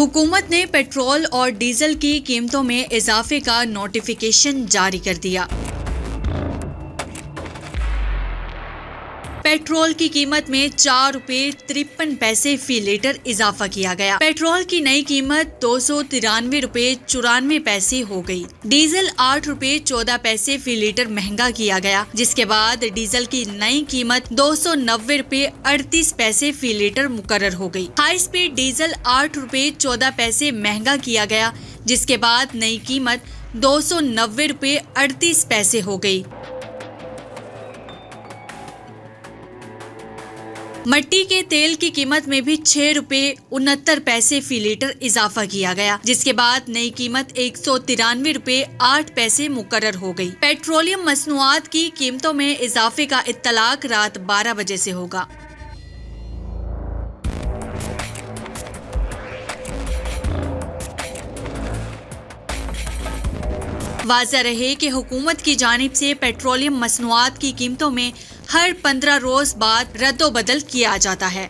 हुकूमत ने पेट्रोल और डीजल की कीमतों में इजाफे का नोटिफिकेशन जारी कर दिया। पेट्रोल की कीमत में 4 रुपए 53 पैसे फी लीटर इजाफा किया गया। पेट्रोल की नई कीमत 293 रुपए 94 पैसे हो गई। डीजल 8 रुपए 14 पैसे फी लीटर महंगा किया गया, जिसके बाद डीजल की नई कीमत 290 रुपए 38 पैसे फी लीटर मुकर्रर हो गई। हाई स्पीड डीजल 8 रुपए 14 पैसे महंगा किया गया, जिसके बाद नई कीमत 290 रुपए 38 पैसे हो गई। मट्टी के तेल की कीमत में भी 6 रुपए 69 पैसे फी लीटर इजाफा किया गया, जिसके बाद नई कीमत 193 रुपए 8 पैसे मुकर्रर हो गई। पेट्रोलियम मसनूआत की कीमतों में इजाफे का इत्तलाक रात 12 बजे से होगा। वाज़ह रहे कि हुकूमत की जानिब से पेट्रोलियम मसनूआत की कीमतों में हर 15 रोज बाद रद्दोबदल किया जाता है।